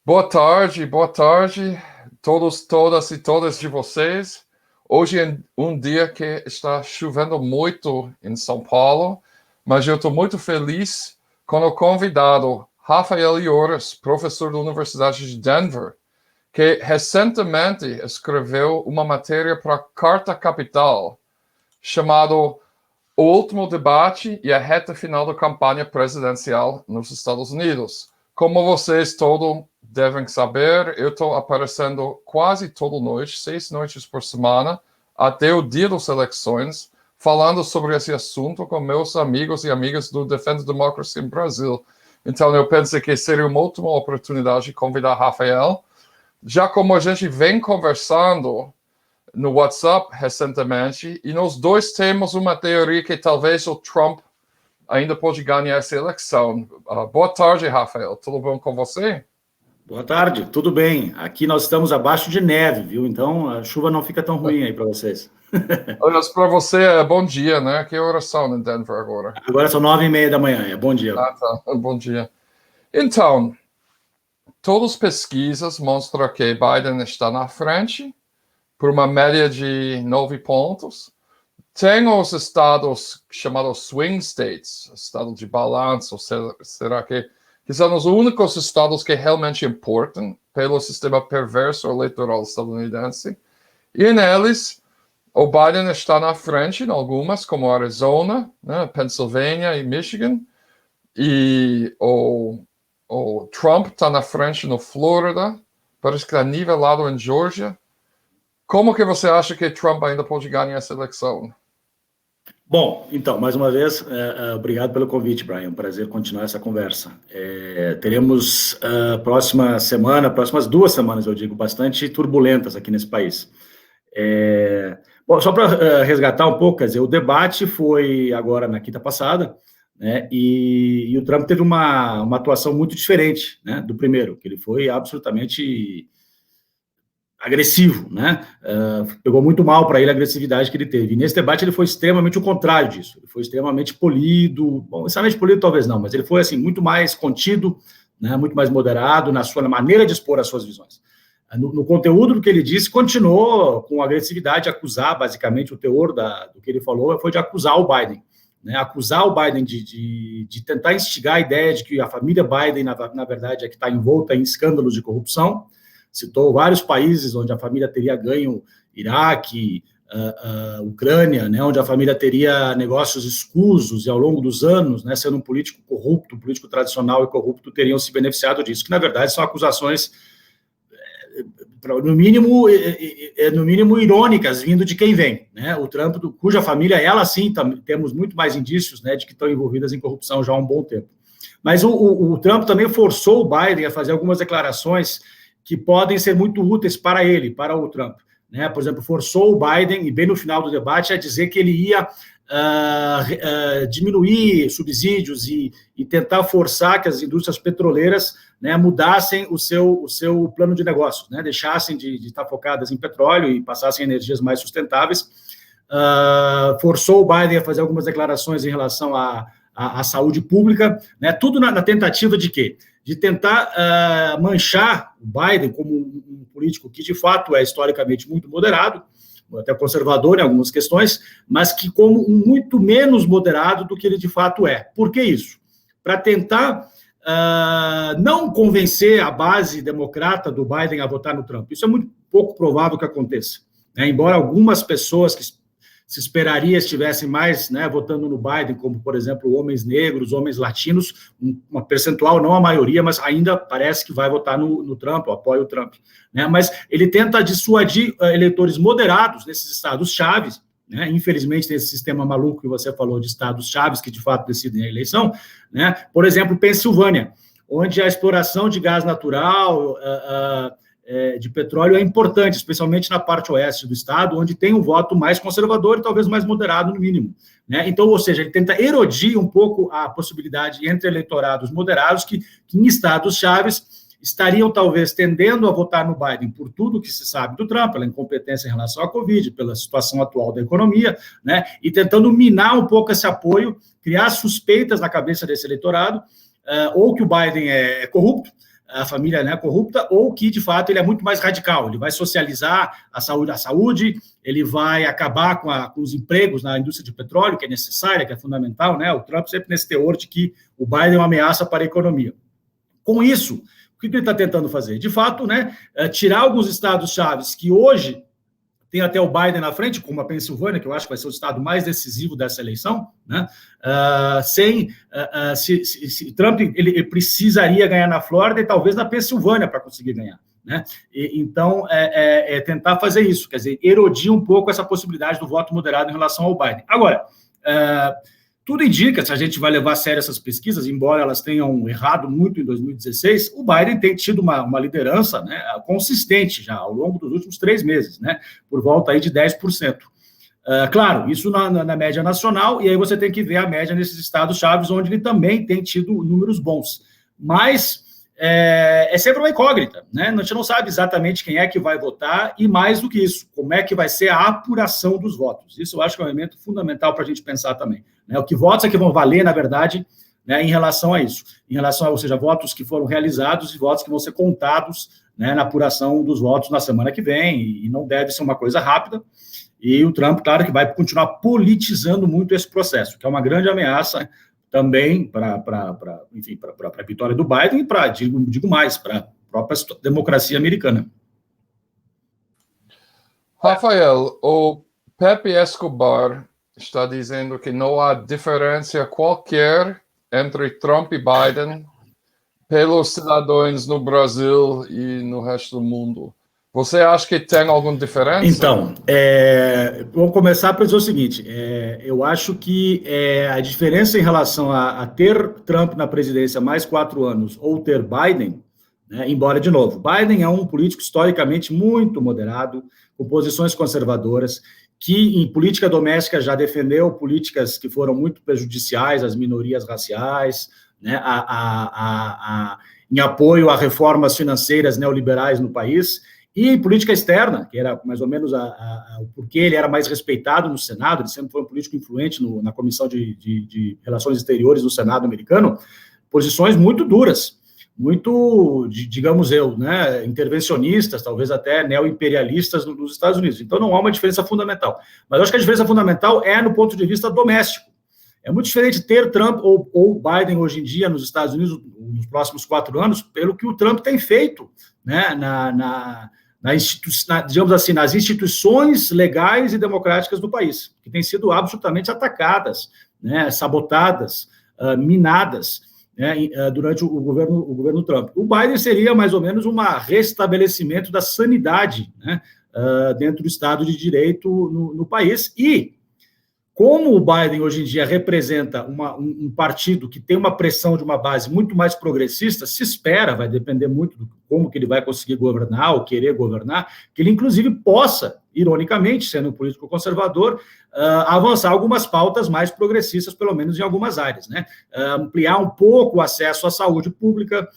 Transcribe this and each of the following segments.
Boa tarde, todos, todas e todas de vocês. Hoje é um dia que está chovendo muito em São Paulo, mas eu estou muito feliz com o convidado Rafael Ioras, professor da Universidade de Denver, que recentemente escreveu uma matéria para a Carta Capital, chamado O Último Debate e a Reta Final da Campanha Presidencial nos Estados Unidos. Como vocês todos devem saber, eu estou aparecendo quase toda noite, 6 noites por semana, até o dia das eleições, falando sobre esse assunto com meus amigos e amigas do Defend Democracy em Brasil. Então, eu pensei que seria uma ótima oportunidade de convidar Rafael. Já como a gente vem conversando no WhatsApp recentemente, e nós dois temos uma teoria que talvez o Trump ainda pode ganhar essa eleição. Boa tarde, Rafael. Tudo bom com você? Boa tarde, tudo bem. Aqui nós estamos abaixo de neve, viu? Então a chuva não fica tão ruim aí para vocês. Olha, para você é bom dia, né? Que horas são em Denver agora? Agora são 9h30 da manhã, é bom dia. Ah, tá. Bom dia. Então, todas as pesquisas mostram que Biden está na frente por uma média de 9 pontos. Tem os estados chamados swing states, estado de balanço, será que são os únicos estados que realmente importam pelo sistema perverso eleitoral estadunidense. E neles, o Biden está na frente em algumas, como Arizona, né, Pennsylvania e Michigan. E o Trump está na frente no Flórida, parece que está nivelado em Georgia. Como que você acha que Trump ainda pode ganhar essa eleição? Bom, então, mais uma vez, obrigado pelo convite, Brian. Um prazer continuar essa conversa. Teremos próximas 2 semanas, eu digo, bastante turbulentas aqui nesse país. Bom, só para resgatar um pouco, quer dizer, o debate foi agora na quinta passada, né, e o Trump teve uma atuação muito diferente, né, do primeiro, que ele foi absolutamente agressivo, né? Pegou muito mal para ele a agressividade que ele teve. E nesse debate ele foi extremamente o contrário disso. Ele foi extremamente polido, bom, extremamente polido talvez não, mas ele foi assim muito mais contido, né? Muito mais moderado na sua maneira de expor as suas visões. No conteúdo do que ele disse, continuou com agressividade, acusar basicamente o teor do que ele falou foi de acusar o Biden, né? Acusar o Biden de tentar instigar a ideia de que a família Biden na verdade é que está envolta em escândalos de corrupção. Citou vários países onde a família teria ganho, Iraque, Ucrânia, né, onde a família teria negócios escusos e ao longo dos anos, né, sendo um político corrupto, um político tradicional e corrupto, teriam se beneficiado disso, que na verdade são acusações, no mínimo irônicas, vindo de quem vem, né, o Trump, cuja família, ela sim, temos muito mais indícios, né, de que estão envolvidas em corrupção já há um bom tempo. Mas o Trump também forçou o Biden a fazer algumas declarações que podem ser muito úteis para ele, para o Trump, né? Por exemplo, forçou o Biden, e bem no final do debate, a dizer que ele ia diminuir subsídios e tentar forçar que as indústrias petroleiras, né, mudassem o seu plano de negócios, né? Deixassem de estar focadas em petróleo e passassem a energias mais sustentáveis. Forçou o Biden a fazer algumas declarações em relação à saúde pública, né? Tudo na tentativa de quê? De tentar manchar o Biden como um político que, de fato, é historicamente muito moderado, até conservador em algumas questões, mas que como muito menos moderado do que ele, de fato, é. Por que isso? Para tentar não convencer a base democrata do Biden a votar no Trump. Isso é muito pouco provável que aconteça, né? Embora algumas pessoas que se esperaria estivessem mais, né, votando no Biden, como, por exemplo, homens negros, homens latinos, uma percentual, não a maioria, mas ainda parece que vai votar no Trump, ou apoia o Trump, né? Mas ele tenta dissuadir eleitores moderados nesses estados-chave, né? Infelizmente, nesse sistema maluco que você falou de estados-chave, que de fato decidem a eleição, né? Por exemplo, Pensilvânia, onde a exploração de gás natural, de petróleo é importante, especialmente na parte oeste do estado, onde tem um voto mais conservador e talvez mais moderado, no mínimo, né? Então, ou seja, ele tenta erodir um pouco a possibilidade entre eleitorados moderados que em estados-chave estariam talvez tendendo a votar no Biden por tudo que se sabe do Trump, pela incompetência em relação à Covid, pela situação atual da economia, né? E tentando minar um pouco esse apoio, criar suspeitas na cabeça desse eleitorado, ou que o Biden é corrupto, a família, né, corrupta, ou que, de fato, ele é muito mais radical, ele vai socializar a saúde, ele vai acabar com os empregos na indústria de petróleo, que é necessária, que é fundamental, né? O Trump sempre nesse teor de que o Biden é uma ameaça para a economia. Com isso, o que ele está tentando fazer? De fato, né, tirar alguns estados-chave que hoje tem até o Biden na frente, como a Pensilvânia, que eu acho que vai ser o estado mais decisivo dessa eleição, né? Se Trump ele precisaria ganhar na Flórida e talvez na Pensilvânia para conseguir ganhar, né? Então, tentar fazer isso, quer dizer, erodir um pouco essa possibilidade do voto moderado em relação ao Biden. Agora, tudo indica, se a gente vai levar a sério essas pesquisas, embora elas tenham errado muito em 2016, o Biden tem tido uma liderança, né, consistente já ao longo dos últimos 3 meses, né, por volta aí de 10%. Claro, isso na média nacional, e aí você tem que ver a média nesses estados-chave, onde ele também tem tido números bons. Mas é sempre uma incógnita, né? A gente não sabe exatamente quem é que vai votar e, mais do que isso, como é que vai ser a apuração dos votos. Isso eu acho que é um elemento fundamental para a gente pensar também, né? O que votos é que vão valer, na verdade, né, em relação a isso. Em relação a, ou seja, votos que foram realizados e votos que vão ser contados, né, na apuração dos votos na semana que vem, e não deve ser uma coisa rápida. E o Trump, claro, que vai continuar politizando muito esse processo, que é uma grande ameaça também para a vitória do Biden e para, digo mais, para a própria democracia americana. Rafael, o Pepe Escobar está dizendo que não há diferença qualquer entre Trump e Biden pelos cidadãos no Brasil e no resto do mundo. Você acha que tem alguma diferença? Então, vou começar para dizer o seguinte, eu acho que a diferença em relação a ter Trump na presidência mais 4 anos ou ter Biden, né, embora, de novo, Biden é um político historicamente muito moderado, com posições conservadoras, que em política doméstica já defendeu políticas que foram muito prejudiciais às minorias raciais, né, em apoio a reformas financeiras neoliberais no país. E em política externa, que era mais ou menos o porquê ele era mais respeitado no Senado, ele sempre foi um político influente na Comissão de Relações Exteriores do Senado americano, posições muito duras, muito, digamos né, intervencionistas, talvez até neoimperialistas nos Estados Unidos. Então não há uma diferença fundamental. Mas eu acho que a diferença fundamental é no ponto de vista doméstico. É muito diferente ter Trump ou Biden hoje em dia nos Estados Unidos, nos próximos 4 anos, pelo que o Trump tem feito, né, digamos assim, nas instituições legais e democráticas do país, que têm sido absolutamente atacadas, né, sabotadas, minadas, né, durante o governo Trump. O Biden seria mais ou menos um restabelecimento da sanidade, né, dentro do Estado de Direito no país. E como o Biden hoje em dia representa um partido que tem uma pressão de uma base muito mais progressista, se espera, vai depender muito de como que ele vai conseguir governar ou querer governar, que ele inclusive possa, ironicamente, sendo um político conservador, avançar algumas pautas mais progressistas, pelo menos em algumas áreas, né? Ampliar um pouco o acesso à saúde pública,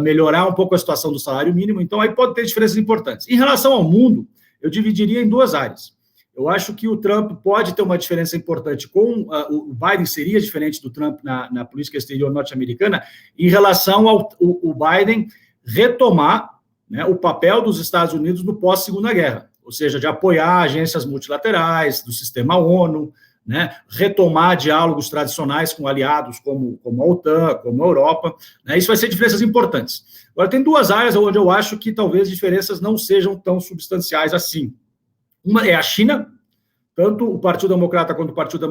melhorar um pouco a situação do salário mínimo. Então aí pode ter diferenças importantes. Em relação ao mundo, eu dividiria em 2 áreas. Eu acho que o Trump pode ter uma diferença importante com o Biden, seria diferente do Trump na política exterior norte-americana, em relação ao Biden retomar, né, o papel dos Estados Unidos no pós-Segunda Guerra, ou seja, de apoiar agências multilaterais, do sistema ONU, né, retomar diálogos tradicionais com aliados como a OTAN, como a Europa, né, isso vai ser diferenças importantes. Agora, tem 2 áreas onde eu acho que talvez diferenças não sejam tão substanciais assim. Uma é a China, tanto o Partido Democrata quanto o Partido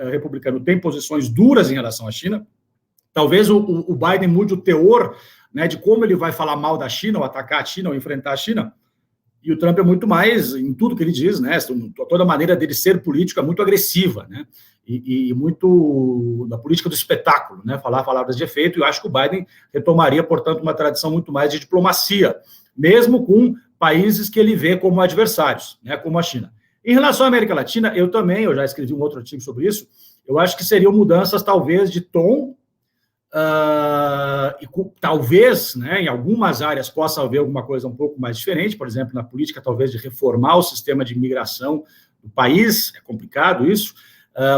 Republicano têm posições duras em relação à China. Talvez o Biden mude o teor, né, de como ele vai falar mal da China, ou atacar a China, ou enfrentar a China, e o Trump é muito mais, em tudo que ele diz, né, toda a maneira dele ser político é muito agressiva, né, e muito da política do espetáculo, né, falar palavras de efeito, e eu acho que o Biden retomaria, portanto, uma tradição muito mais de diplomacia, mesmo com países que ele vê como adversários, né, como a China. Em relação à América Latina, eu já escrevi um outro artigo sobre isso, eu acho que seriam mudanças, talvez, de tom, e talvez, né, em algumas áreas possa haver alguma coisa um pouco mais diferente, por exemplo, na política, talvez, de reformar o sistema de imigração do país, é complicado isso,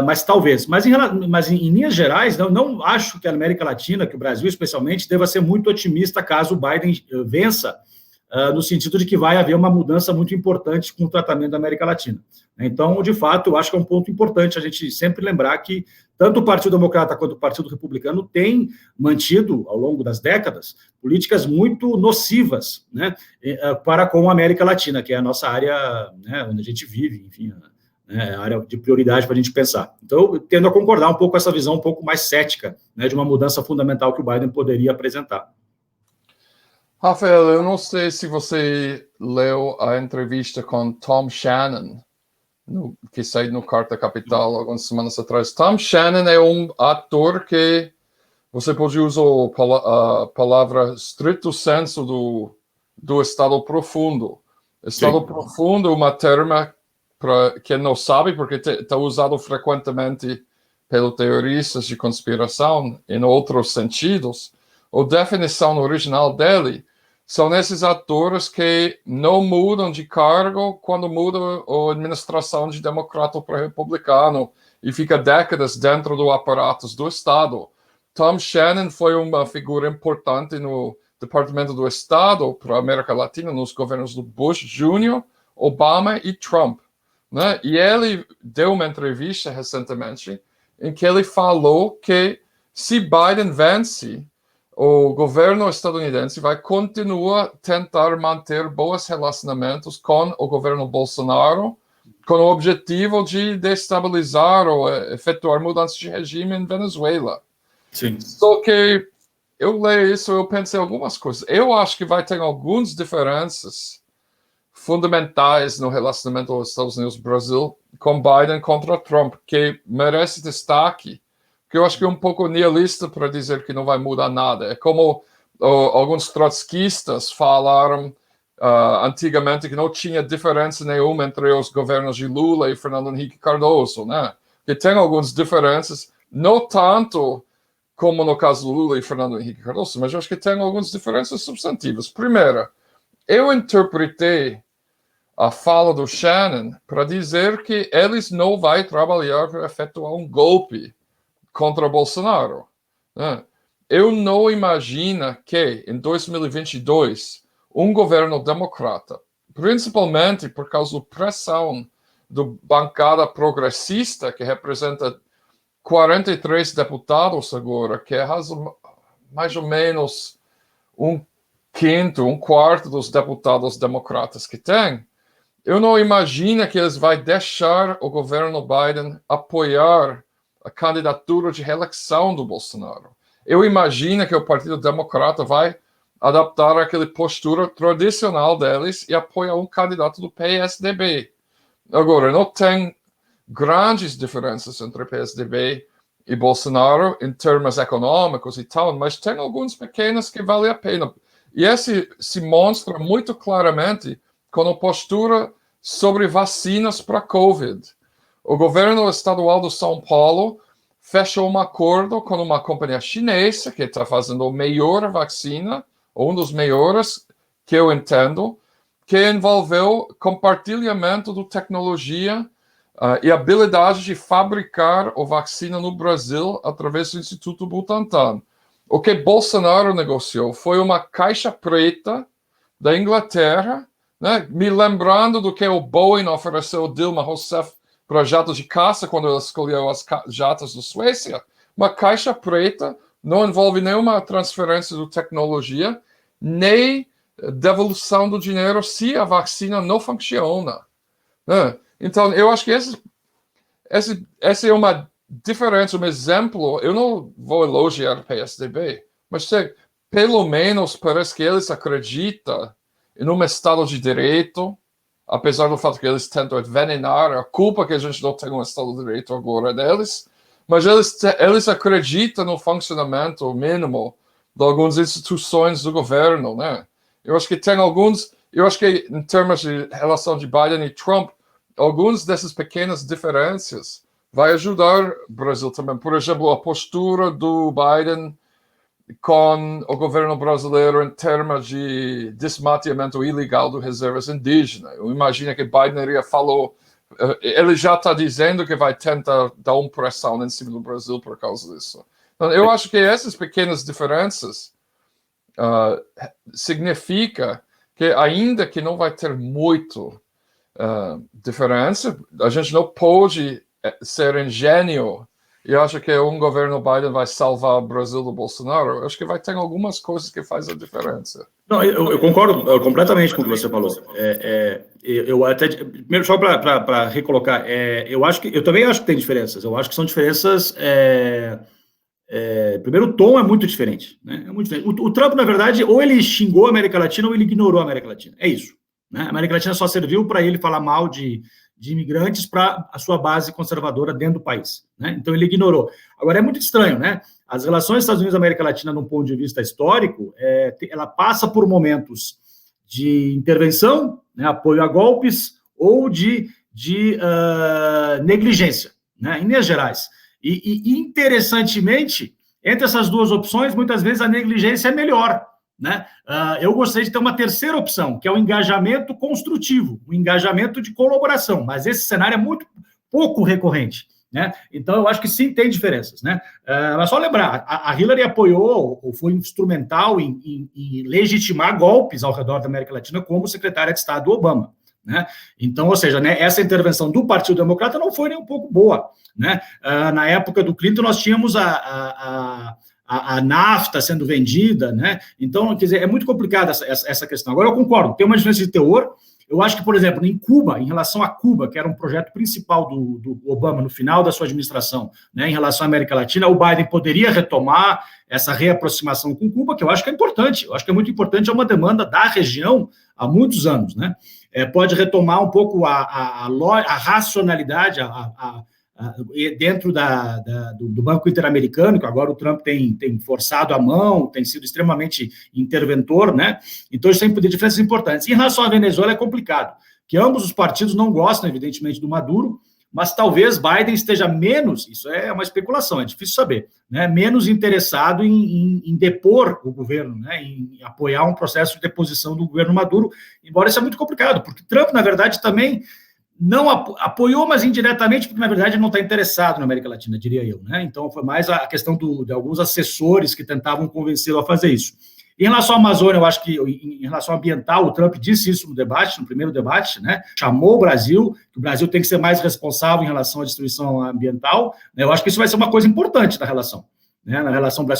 mas talvez. Mas em linhas gerais, não acho que a América Latina, que o Brasil especialmente, deva ser muito otimista caso o Biden vença, no sentido de que vai haver uma mudança muito importante com o tratamento da América Latina. Então, de fato, eu acho que é um ponto importante a gente sempre lembrar que tanto o Partido Democrata quanto o Partido Republicano têm mantido, ao longo das décadas, políticas muito nocivas, né, para com a América Latina, que é a nossa área, né, onde a gente vive, enfim, a área de prioridade para a gente pensar. Então, eu tendo a concordar um pouco com essa visão um pouco mais cética, né, de uma mudança fundamental que o Biden poderia apresentar. Rafael, eu não sei se você leu a entrevista com Tom Shannon, que saiu no Carta Capital algumas semanas atrás. Tom Shannon é um ator que você pode usar a palavra stricto sensu do estado profundo. Estado Sim. profundo é uma termo para quem não sabe, porque está usado frequentemente pelos teoristas de conspiração em outros sentidos. A definição original dele são esses atores que não mudam de cargo quando muda a administração de democrata para republicano e fica décadas dentro do aparato do Estado. Tom Shannon foi uma figura importante no Departamento do Estado para a América Latina, nos governos do Bush Jr., Obama e Trump, né? E ele deu uma entrevista recentemente em que ele falou que se Biden vence, o governo estadunidense vai continuar tentar manter bons relacionamentos com o governo Bolsonaro, com o objetivo de destabilizar ou efetuar mudanças de regime em Venezuela. Sim. Só que eu leio isso, eu pensei algumas coisas. Eu acho que vai ter algumas diferenças fundamentais no relacionamento dos Estados Unidos-Brasil com Biden contra Trump, que merece destaque, que eu acho que é um pouco nihilista para dizer que não vai mudar nada. É como alguns trotskistas falaram antigamente que não tinha diferença nenhuma entre os governos de Lula e Fernando Henrique Cardoso, né? Que tem algumas diferenças, não tanto como no caso do Lula e Fernando Henrique Cardoso, mas eu acho que tem algumas diferenças substantivas. Primeiro, eu interpretei a fala do Shannon para dizer que eles não vão trabalhar para efetuar um golpe contra Bolsonaro, né? Eu não imagino que, em 2022, um governo democrata, principalmente por causa da pressão da bancada progressista, que representa 43 deputados agora, que é mais ou menos um quarto dos deputados democratas que tem, eu não imagino que eles vão deixar o governo Biden apoiar a candidatura de reeleição do Bolsonaro. Eu imagino que o Partido Democrata vai adaptar aquela postura tradicional deles e apoiar um candidato do PSDB. Agora, não tem grandes diferenças entre PSDB e Bolsonaro em termos econômicos e tal, mas tem alguns pequenos que valem a pena. E esse se mostra muito claramente com a postura sobre vacinas para Covid. O governo estadual de São Paulo fechou um acordo com uma companhia chinesa que está fazendo a melhor vacina, um dos melhores que eu entendo, que envolveu compartilhamento de tecnologia e habilidade de fabricar a vacina no Brasil através do Instituto Butantan. O que Bolsonaro negociou foi uma caixa preta da Inglaterra, né, me lembrando do que o Boeing ofereceu a Dilma Rousseff para jatos de caça quando ela escolheu as jatos da Suécia. Uma caixa preta não envolve nenhuma transferência de tecnologia, nem devolução do dinheiro se a vacina não funciona, né? Então, eu acho que essa é uma diferença, um exemplo. Eu não vou elogiar o PSDB, mas pelo menos parece que eles acreditam em um Estado de Direito, apesar do fato que eles tentam envenenar a culpa que a gente não tem um Estado de Direito agora deles, mas eles acreditam no funcionamento mínimo de algumas instituições do governo, né? Eu acho que tem alguns, eu acho que em termos de relação de Biden e Trump, algumas dessas pequenas diferenças vai ajudar o Brasil também. Por exemplo, a postura do Biden com o governo brasileiro em termos de desmateamento ilegal de reservas indígenas. Eu imagino que Biden falou ele já está dizendo que vai tentar dar uma pressão em cima do Brasil por causa disso. Então, eu acho que essas pequenas diferenças significa que ainda que não vai ter muito diferença, a gente não pode ser ingênuo e acha que um governo Biden vai salvar o Brasil do Bolsonaro. Eu acho que vai ter algumas coisas que fazem a diferença. Não, eu concordo completamente com o que você falou. Eu até, primeiro, só para recolocar, eu também acho que tem diferenças. Eu acho que são diferenças. Primeiro, o tom é muito diferente, né? É muito diferente. O Trump, na verdade, ou ele xingou a América Latina ou ele ignorou a América Latina. É isso. Né? A América Latina só serviu para ele falar mal de imigrantes para a sua base conservadora dentro do país. Né? Então, ele ignorou. Agora, é muito estranho, né? As relações Estados Unidos e América Latina, num ponto de vista histórico, ela passa por momentos de intervenção, né, apoio a golpes, ou de negligência, né, em linhas gerais. E, interessantemente, entre essas duas opções, muitas vezes a negligência é melhor. Né? Eu gostaria de ter uma terceira opção, que é o engajamento construtivo, o engajamento de colaboração, mas esse cenário é muito pouco recorrente. Né? Então, eu acho que sim, tem diferenças. Né? Mas só lembrar, a Hillary apoiou, ou foi instrumental em legitimar golpes ao redor da América Latina como secretária de Estado do Obama. Né? Então, ou seja, né, essa intervenção do Partido Democrata não foi nem um pouco boa. Né? Na época do Clinton, nós tínhamos a NAFTA sendo vendida, né? Então, quer dizer, é muito complicada essa questão. Agora, eu concordo, tem uma diferença de teor. Eu acho que, por exemplo, em Cuba, em relação a Cuba, que era um projeto principal do Obama no final da sua administração, né, em relação à América Latina, o Biden poderia retomar essa reaproximação com Cuba, que eu acho que é importante. Eu acho que é muito importante, é uma demanda da região há muitos anos, né? Pode retomar um pouco a racionalidade, dentro do Banco Interamericano, que agora o Trump tem forçado a mão, tem sido extremamente interventor, né? Então, isso tem diferenças importantes. Em relação à Venezuela, é complicado, que ambos os partidos não gostam, evidentemente, do Maduro, mas talvez Biden esteja menos, isso é uma especulação, é difícil saber, né? Menos interessado em depor o governo, né? Em apoiar um processo de deposição do governo Maduro, embora isso é muito complicado, porque Trump, na verdade, também não apoiou, mas indiretamente, porque, na verdade, não está interessado na América Latina, diria eu. Né? Então, foi mais a questão de alguns assessores que tentavam convencê-lo a fazer isso. Em relação à Amazônia, eu acho que, em relação ao ambiental, o Trump disse isso no debate, no primeiro debate, né? Chamou o Brasil, que o Brasil tem que ser mais responsável em relação à destruição ambiental. Né? Eu acho que isso vai ser uma coisa importante na relação, né? Na relação do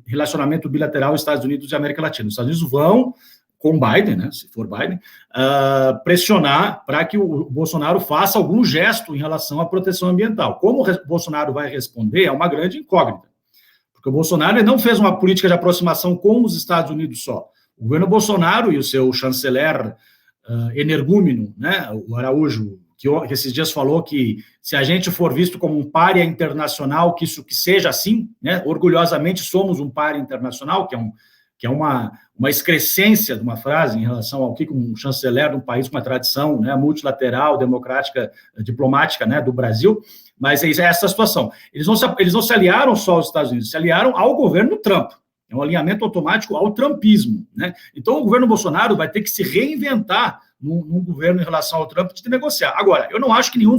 relacionamento bilateral Estados Unidos e América Latina. Os Estados Unidos vão, com Biden, né, se for Biden, pressionar para que o Bolsonaro faça algum gesto em relação à proteção ambiental. Como o Bolsonaro vai responder é uma grande incógnita, porque o Bolsonaro ele não fez uma política de aproximação com os Estados Unidos só. O governo Bolsonaro e o seu chanceler energúmeno, né, o Araújo, que esses dias falou que se a gente for visto como um pária internacional, que seja assim, né, orgulhosamente somos um pária internacional, que é uma excrescência de uma frase em relação ao que um chanceler de um país com uma tradição, né, multilateral, democrática, diplomática, né, do Brasil, mas é essa a situação. Eles não se aliaram só aos Estados Unidos, se aliaram ao governo Trump. É um alinhamento automático ao trumpismo. Né? Então, o governo Bolsonaro vai ter que se reinventar num governo em relação ao Trump de negociar. Agora, eu não acho que nenhum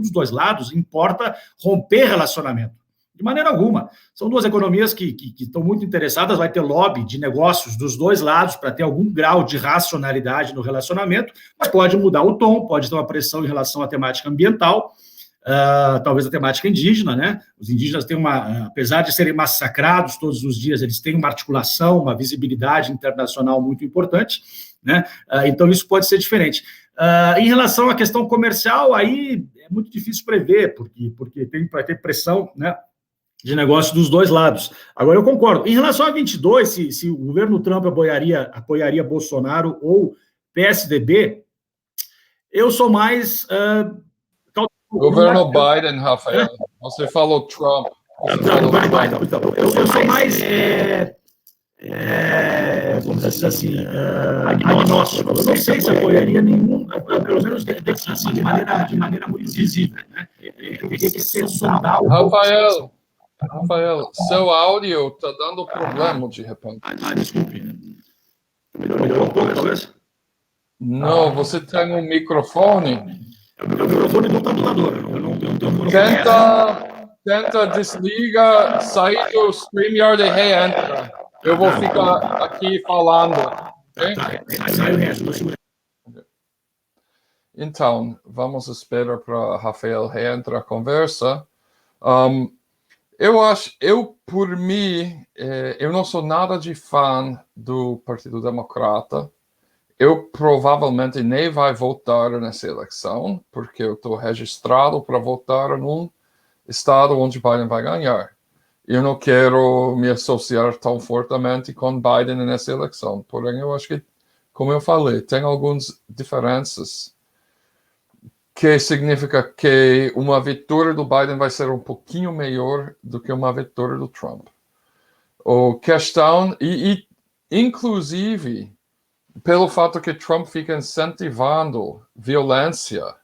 dos dois lados importa romper relacionamento. De maneira alguma. São duas economias que estão muito interessadas, vai ter lobby de negócios dos dois lados para ter algum grau de racionalidade no relacionamento, mas pode mudar o tom, pode ter uma pressão em relação à temática ambiental, talvez a temática indígena, né? Os indígenas têm apesar de serem massacrados todos os dias, eles têm uma articulação, uma visibilidade internacional muito importante, né? Então isso pode ser diferente. Em relação à questão comercial, aí é muito difícil prever, porque vai ter pressão, né, de negócio dos dois lados. Agora, eu concordo. Em relação a 22, se o governo Trump apoiaria Bolsonaro ou PSDB, eu sou mais... governo Biden, Rafael. Você falou Trump. Eu sou mais... vamos dizer assim, agnóstico. Eu não sei se apoiaria nenhum, pelo menos assim, de maneira muito visível. Né? Teria que ser sondar Rafael, seu áudio está dando problema de repente. Desculpe. Melhorou um pouco, talvez? Não, você tem um microfone É o microfone do tabulador. Eu não tenho microfone. Tenta, desliga, sair do StreamYard e reentra. Eu vou ficar aqui falando. Okay? Sai o resto. Então, vamos esperar para Rafael reentrar a conversa. Por mim, eu não sou nada de fã do Partido Democrata. Eu provavelmente nem vai votar nessa eleição, porque eu estou registrado para votar num estado onde Biden vai ganhar. Eu não quero me associar tão fortemente com Biden nessa eleição. Porém, eu acho que, como eu falei, tem algumas diferenças que significa que uma vitória do Biden vai ser um pouquinho melhor do que uma vitória do Trump. Inclusive, pelo fato que Trump fica incentivando violência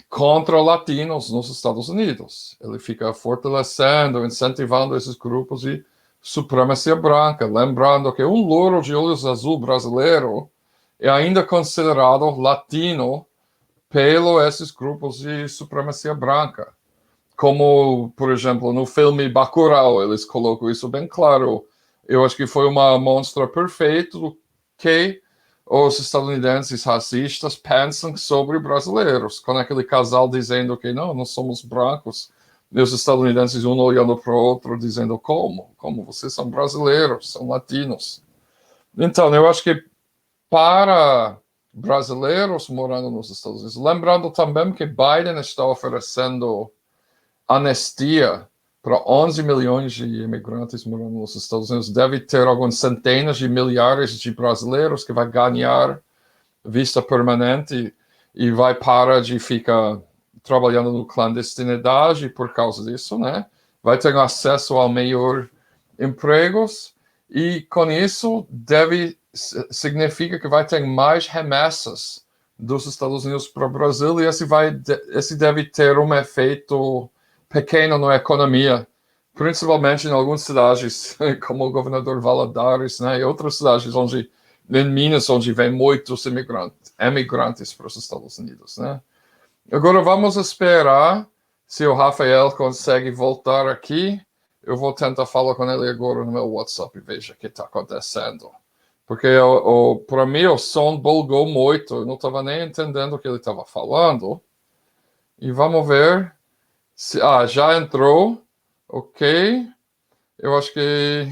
contra latinos nos Estados Unidos. Ele fica fortalecendo, incentivando esses grupos de supremacia branca, lembrando que um louro de olhos azul brasileiro é ainda considerado latino pelo esses grupos de supremacia branca. Como, por exemplo, no filme Bacurau, eles colocam isso bem claro. Eu acho que foi uma mostra perfeita do que os estadunidenses racistas pensam sobre brasileiros, com aquele casal dizendo que não somos brancos, e os estadunidenses um olhando para o outro dizendo como vocês são brasileiros, são latinos. Então, eu acho que para brasileiros morando nos Estados Unidos, lembrando também que Biden está oferecendo anistia para 11 milhões de imigrantes morando nos Estados Unidos, deve ter algumas centenas de milhares de brasileiros que vai ganhar vista permanente e vai parar de ficar trabalhando no clandestinidade por causa disso, né? Vai ter acesso a melhor empregos e com isso significa que vai ter mais remessas dos Estados Unidos para o Brasil e esse deve ter um efeito pequeno na economia, principalmente em algumas cidades, como o governador Valadares, né, e outras cidades em Minas, onde vem muitos emigrantes para os Estados Unidos, né. Agora vamos esperar se o Rafael consegue voltar aqui. Eu vou tentar falar com ele agora no meu WhatsApp e veja o que está acontecendo. Porque para mim o som bugou muito, eu não estava nem entendendo o que ele estava falando. E vamos ver. Já entrou. Ok. Eu acho que...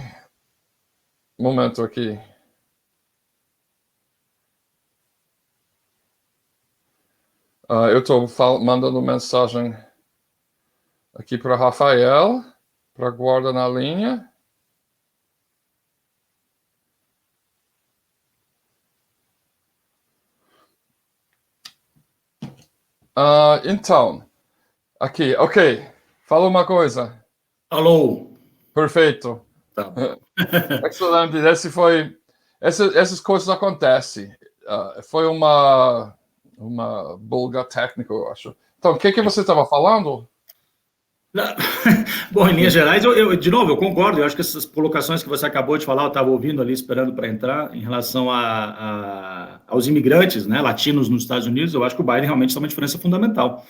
Momento aqui. Eu estou mandando mensagem aqui para Rafael, para guardar na linha. Então, aqui, ok. Fala uma coisa. Alô. Perfeito. Tá. Excelente. Essas coisas acontecem. Foi uma bulga técnica, eu acho. Então, o que você estava falando? Bom, em linhas gerais, de novo, eu concordo. Eu acho que essas colocações que você acabou de falar, eu estava ouvindo ali, esperando para entrar, em relação aos imigrantes, né, latinos nos Estados Unidos, eu acho que o Biden realmente está uma diferença fundamental.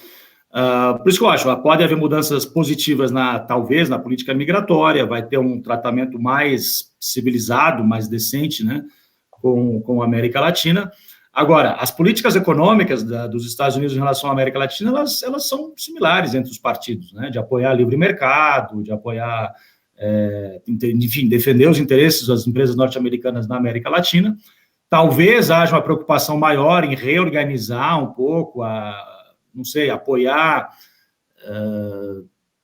Por isso que eu acho, pode haver mudanças positivas, talvez, na política migratória, vai ter um tratamento mais civilizado, mais decente, né, com a América Latina. Agora, as políticas econômicas dos Estados Unidos em relação à América Latina, elas são similares entre os partidos, né, de apoiar livre mercado, de apoiar, enfim, defender os interesses das empresas norte-americanas na América Latina. Talvez haja uma preocupação maior em reorganizar um pouco, não sei, apoiar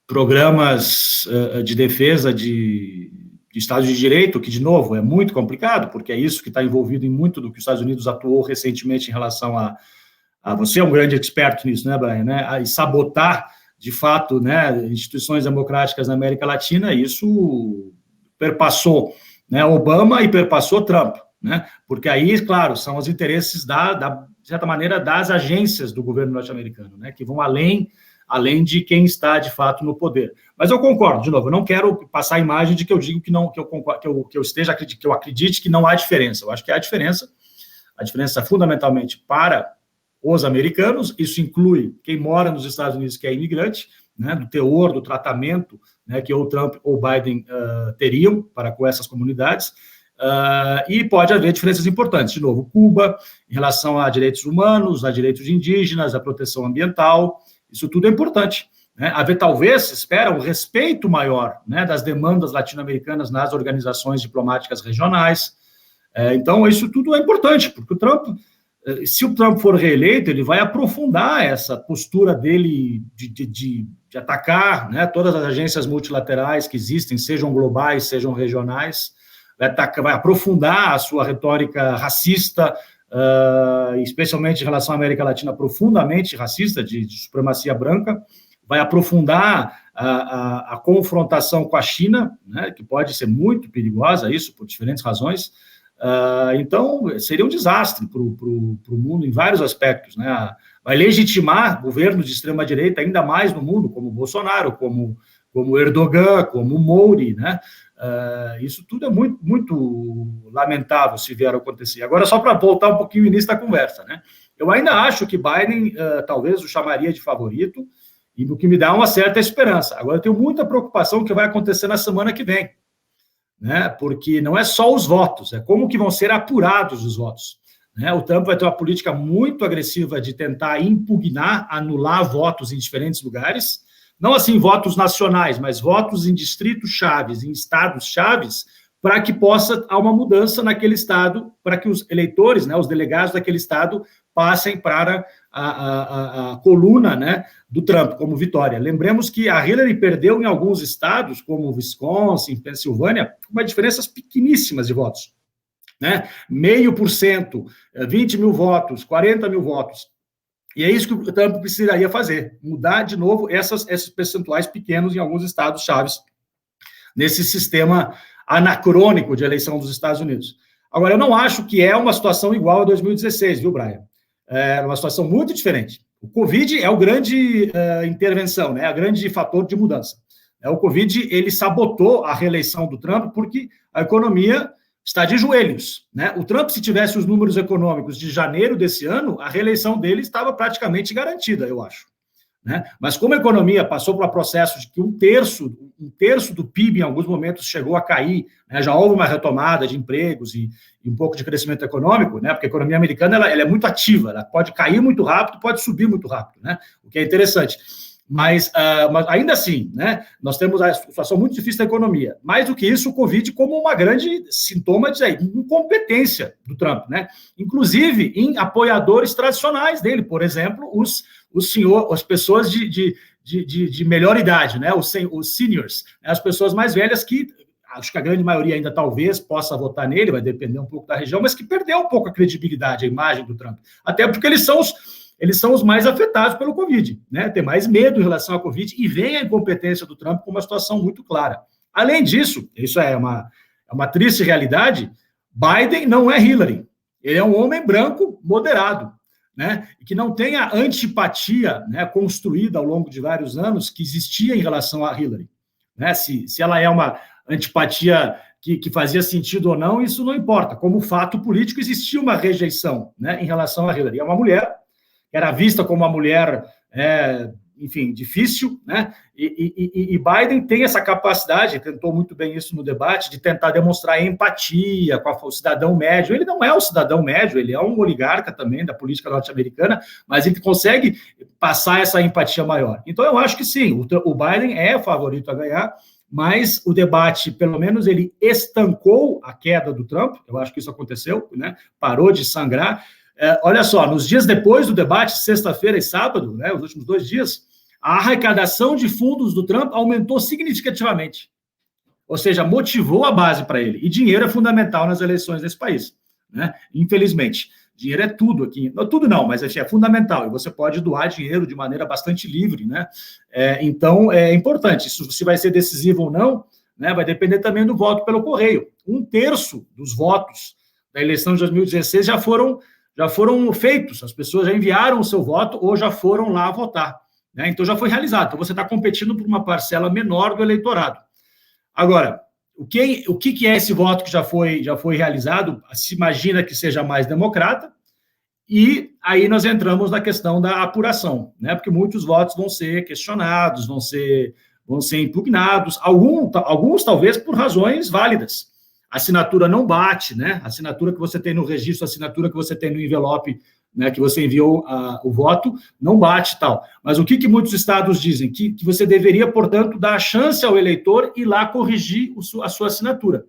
programas de defesa de Estado de Direito, que, de novo, é muito complicado, porque é isso que está envolvido em muito do que os Estados Unidos atuou recentemente em relação a você é um grande expert nisso, né, Brian, né, e sabotar, de fato, né, instituições democráticas na América Latina. Isso perpassou, né, Obama e perpassou Trump, né, porque aí, claro, são os interesses, de certa maneira, das agências do governo norte-americano, né, que vão além de quem está, de fato, no poder. Mas eu concordo, de novo, eu não quero passar a imagem de que eu digo que não, que eu acredite que não há diferença. Eu acho que há diferença fundamentalmente para os americanos, isso inclui quem mora nos Estados Unidos, que é imigrante, né, do teor, do tratamento, né, que ou Trump ou Biden teriam para com essas comunidades, e pode haver diferenças importantes. De novo, Cuba, em relação a direitos humanos, a direitos indígenas, a proteção ambiental, isso tudo é importante. Né? Haver, talvez, espera, um respeito maior, né, das demandas latino-americanas nas organizações diplomáticas regionais. Então, isso tudo é importante, porque o Trump, se o Trump for reeleito, ele vai aprofundar essa postura dele de atacar, né, todas as agências multilaterais que existem, sejam globais, sejam regionais, vai aprofundar a sua retórica racista, especialmente em relação à América Latina, profundamente racista, de supremacia branca, vai aprofundar a confrontação com a China, né, que pode ser muito perigosa, isso, por diferentes razões. Então, seria um desastre para o mundo em vários aspectos, né? Vai legitimar governos de extrema-direita ainda mais no mundo, como Bolsonaro, como Erdogan, como Modi, né? Isso tudo é muito, muito lamentável se vier a acontecer. Agora, só para voltar um pouquinho no início da conversa, né? Eu ainda acho que Biden talvez o chamaria de favorito, e o que me dá uma certa esperança. Agora, eu tenho muita preocupação com o que vai acontecer na semana que vem, né? Porque não é só os votos, é como que vão ser apurados os votos. Né? O Trump vai ter uma política muito agressiva de tentar impugnar, anular votos em diferentes lugares, não assim votos nacionais, mas votos em distritos chaves, em estados chaves, para que possa haver uma mudança naquele estado, para que os eleitores, né, os delegados daquele estado, passem para a coluna, né, do Trump como vitória. Lembremos que a Hillary perdeu em alguns estados, como Wisconsin, Pensilvânia, com diferenças pequeníssimas de votos. Né? 0,5%, 20 mil votos, 40 mil votos. E é isso que o Trump precisaria fazer, mudar de novo esses percentuais pequenos em alguns estados chaves, nesse sistema anacrônico de eleição dos Estados Unidos. Agora, eu não acho que é uma situação igual a 2016, viu, Brian? É uma situação muito diferente. O Covid é o grande intervenção, né? O grande fator de mudança. O Covid, ele sabotou a reeleição do Trump porque a economia está de joelhos, né? O Trump, se tivesse os números econômicos de janeiro desse ano, a reeleição dele estava praticamente garantida, eu acho. Né? Mas como a economia passou por um processo de que um terço do PIB em alguns momentos chegou a cair, né? Já houve uma retomada de empregos e um pouco de crescimento econômico, né? Porque a economia americana ela é muito ativa, ela pode cair muito rápido, pode subir muito rápido, né? O que é interessante. Mas ainda assim, né, nós temos a situação muito difícil da economia. Mais do que isso, o Covid como uma grande sintoma de incompetência do Trump, né? Inclusive em apoiadores tradicionais dele, por exemplo, as pessoas de melhor idade, né? Os seniors, né? As pessoas mais velhas que, acho que a grande maioria ainda talvez possa votar nele, vai depender um pouco da região, mas que perdeu um pouco a credibilidade, a imagem do Trump. Até porque eles são os mais afetados pelo Covid, né? Tem mais medo em relação ao Covid e vem a incompetência do Trump com uma situação muito clara. Além disso, isso é uma triste realidade, Biden não é Hillary. Ele é um homem branco moderado, né? E que não tem a antipatia, né, construída ao longo de vários anos que existia em relação a Hillary. Né? Se ela é uma antipatia que fazia sentido ou não, isso não importa. Como fato político, existia uma rejeição, né, em relação a Hillary. É uma mulher era vista como uma mulher, enfim, difícil, né? E Biden tem essa capacidade, tentou muito bem isso no debate, de tentar demonstrar empatia com o cidadão médio. Ele não é um cidadão médio, ele é um oligarca também da política norte-americana, mas ele consegue passar essa empatia maior. Então, eu acho que sim, o Biden é favorito a ganhar, mas o debate, pelo menos, ele estancou a queda do Trump, eu acho que isso aconteceu, né? Parou de sangrar. Olha só, nos dias depois do debate, sexta-feira e sábado, né, os últimos 2 dias, a arrecadação de fundos do Trump aumentou significativamente. Ou seja, motivou a base para ele. E dinheiro é fundamental nas eleições desse país, né? Infelizmente. Dinheiro é tudo aqui. Não, tudo não, mas é fundamental. E você pode doar dinheiro de maneira bastante livre, né? Então, é importante. Se vai ser decisivo ou não, né, vai depender também do voto pelo correio. 1/3 dos votos da eleição de 2016 já foram feitos, as pessoas já enviaram o seu voto ou já foram lá votar, né? Então já foi realizado, então você está competindo por uma parcela menor do eleitorado. Agora, o que é esse voto que já foi realizado? Se imagina que seja mais democrata, E aí nós entramos na questão da apuração, né? Porque muitos votos vão ser questionados, vão ser impugnados, alguns talvez por razões válidas. A assinatura não bate, né? A assinatura que você tem no registro, a assinatura que você tem no envelope, né, que você enviou o voto, não bate tal. Mas o que muitos estados dizem? Que você deveria, portanto, dar a chance ao eleitor ir lá corrigir a sua assinatura.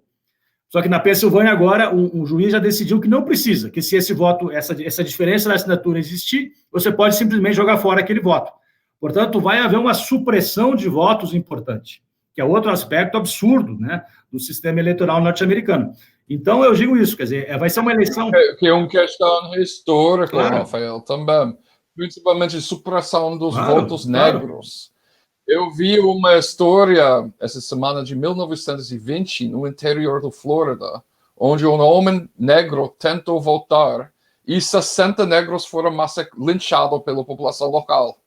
Só que na Pensilvânia agora, um juiz já decidiu que não precisa, que se esse voto, essa diferença da assinatura existir, você pode simplesmente jogar fora aquele voto. Portanto, vai haver uma supressão de votos importante, que é outro aspecto absurdo, né, do sistema eleitoral norte-americano. Então, eu digo isso, quer dizer, vai ser uma eleição... Que é uma questão histórica, Claro. Rafael, também. Principalmente supressão dos votos negros. Eu vi uma história essa semana de 1920 no interior do Flórida, onde um homem negro tentou votar e 60 negros foram linchados pela população local.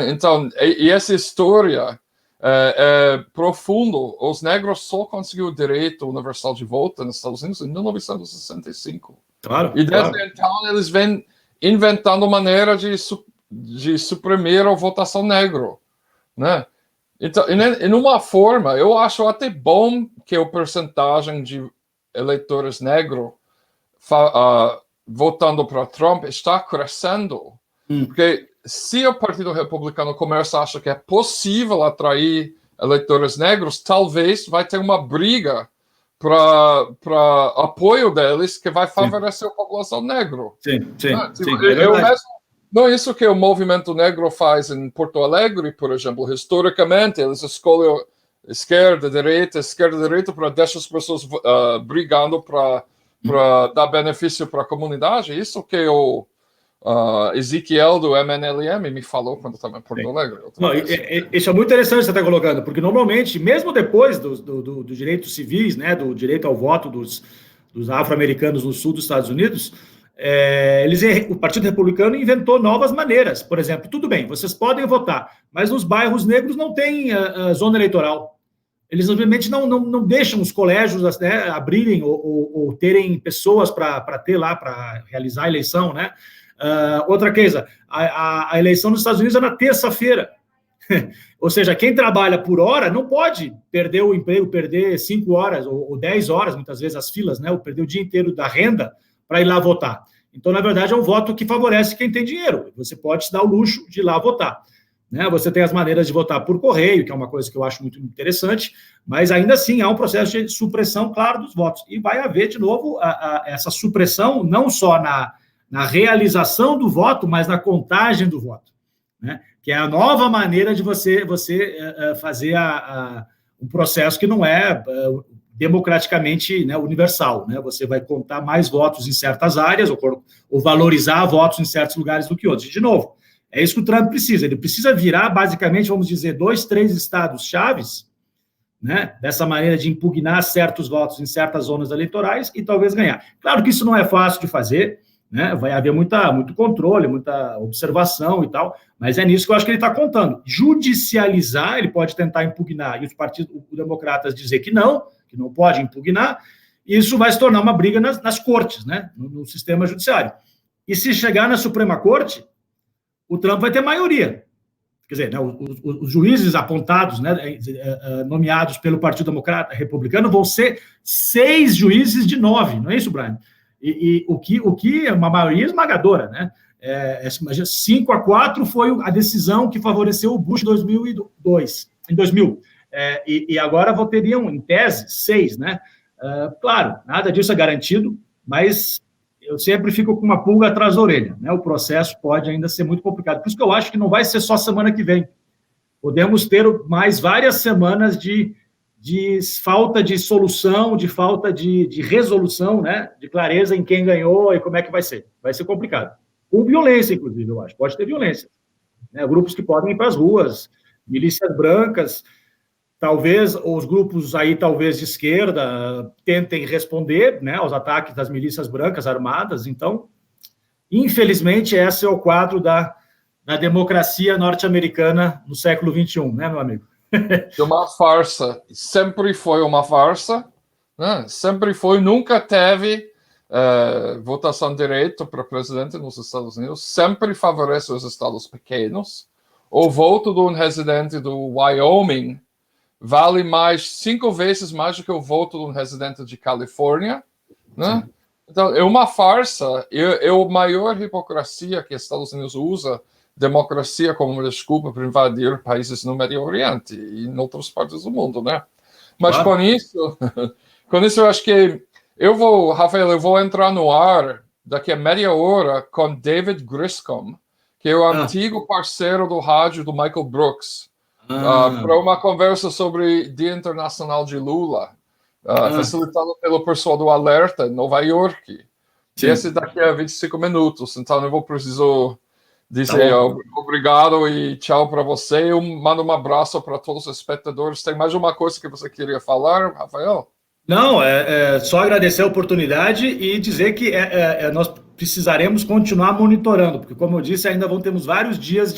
Então, e essa história é profunda. Os negros só conseguiram o direito universal de voto nos Estados Unidos em 1965. Claro, e desde então eles vêm inventando maneira de suprimir a votação negra. Né? Então, em uma forma, eu acho até bom que a porcentagem de eleitores negros votando para Trump está crescendo. Porque se o Partido Republicano começa a achar que é possível atrair eleitores negros, talvez vai ter uma briga para apoio deles que vai favorecer a população negra. Sim. Não é isso que o movimento negro faz em Porto Alegre, por exemplo. Historicamente, eles escolhem esquerda, direita, para deixar as pessoas brigando para dar benefício para a comunidade. Isso que o Ezequiel do MNLM me falou quando estava em Porto Alegre. Isso é muito interessante que você está colocando, porque normalmente, mesmo depois dos direitos civis, né, do direito ao voto dos afro-americanos no sul dos Estados Unidos, o Partido Republicano inventou novas maneiras. Por exemplo, tudo bem, vocês podem votar, mas nos bairros negros não tem zona eleitoral. Eles, obviamente, não deixam os colégios, né, abrirem ou terem pessoas para ter lá, para realizar a eleição, né? Outra coisa, a eleição nos Estados Unidos é na terça-feira. Ou seja, quem trabalha por hora não pode perder o emprego, perder 5 horas ou 10 horas, muitas vezes as filas, né? Ou perder o dia inteiro da renda para ir lá votar. Então, na verdade, é um voto que favorece quem tem dinheiro. Você pode se dar o luxo de ir lá votar. Né? Você tem as maneiras de votar por correio, que é uma coisa que eu acho muito interessante, mas ainda assim há um processo de supressão, claro, dos votos. E vai haver, de novo, essa supressão não só na realização do voto, mas na contagem do voto. Né? Que é a nova maneira de você fazer um processo que não é democraticamente, né, universal, né? Você vai contar mais votos em certas áreas ou valorizar votos em certos lugares do que outros. De novo, é isso que o Trump precisa. Ele precisa virar, basicamente, vamos dizer, 2, 3 estados chaves, né, dessa maneira de impugnar certos votos em certas zonas eleitorais e talvez ganhar. Claro que isso não é fácil de fazer, né? Vai haver muito controle, muita observação e tal, mas é nisso que eu acho que ele está contando. Judicializar, ele pode tentar impugnar, e os democratas dizer que não pode impugnar, isso vai se tornar uma briga nas cortes, né? No sistema judiciário. E se chegar na Suprema Corte, o Trump vai ter maioria. Quer dizer, né, os juízes apontados, né, nomeados pelo Partido Democrata Republicano, vão ser 6 juízes de 9, não é isso, Brian? E o que é uma maioria esmagadora, né? 5-4 foi a decisão que favoreceu o Bush em 2000. E agora teriam, em tese, 6, né? Claro, nada disso é garantido, mas eu sempre fico com uma pulga atrás da orelha, né? O processo pode ainda ser muito complicado. Por isso que eu acho que não vai ser só semana que vem. Podemos ter mais várias semanas de falta de solução, de falta de resolução, né? De clareza em quem ganhou e como é que vai ser. Vai ser complicado. Com violência, inclusive, eu acho. Pode ter violência. Né? Grupos que podem ir para as ruas, milícias brancas. Talvez os grupos aí, talvez de esquerda, tentem responder, né, aos ataques das milícias brancas armadas. Então, infelizmente, esse é o quadro da democracia norte-americana no século XXI, né, meu amigo? É uma farsa. Sempre foi uma farsa. Né? Sempre foi, nunca teve votação direta para presidente nos Estados Unidos sempre favorece os estados pequenos. O voto de um residente do Wyoming vale 5 vezes mais do que o voto de um residente de Califórnia, né? Então, é uma farsa, é a maior hipocrisia que os Estados Unidos usa democracia como uma desculpa para invadir países no Médio Oriente e em outras partes do mundo, né? Mas Claro. com isso eu acho que Rafael, eu vou entrar no ar daqui a meia hora com David Griscom, que é o antigo parceiro do rádio do Michael Brooks, para uma conversa sobre Dia Internacional de Lula, facilitado pelo pessoal do Alerta, em Nova York. Esse daqui a 25 minutos, então eu vou precisar dizer obrigado e tchau para você. Eu mando um abraço para todos os espectadores. Tem mais uma coisa que você queria falar, Rafael? Não, só agradecer a oportunidade e dizer que nós precisaremos continuar monitorando, porque, como eu disse, ainda temos vários dias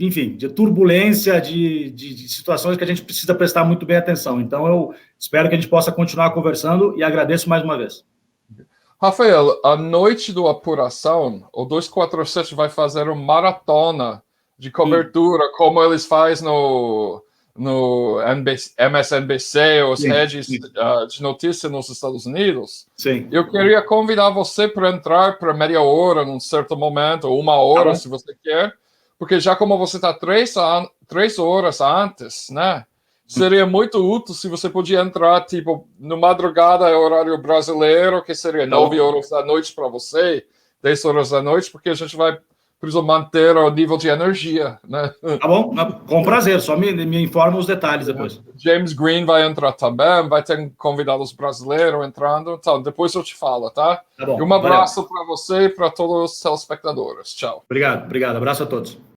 enfim, de turbulência, de situações que a gente precisa prestar muito bem atenção. Então, eu espero que a gente possa continuar conversando e agradeço mais uma vez. Rafael, a noite do Apuração, o 247 vai fazer uma maratona de cobertura, como eles fazem no MSNBC, os redes de notícia nos Estados Unidos. Sim. Eu queria convidar você para entrar para meia hora, num certo momento, ou 1 hora, se você quer, porque já como você está 3 horas antes, né? Seria muito útil se você podia entrar, tipo, no madrugada, horário brasileiro, que seria 9 horas da noite para você, 10 horas da noite, porque a gente vai precisar manter o nível de energia, né? Tá bom, com prazer, só me informa os detalhes depois. James Green vai entrar também, vai ter convidados brasileiros entrando, então depois eu te falo, tá? Tá bom, e um abraço para você e para todos os telespectadores. Tchau. Obrigado, abraço a todos.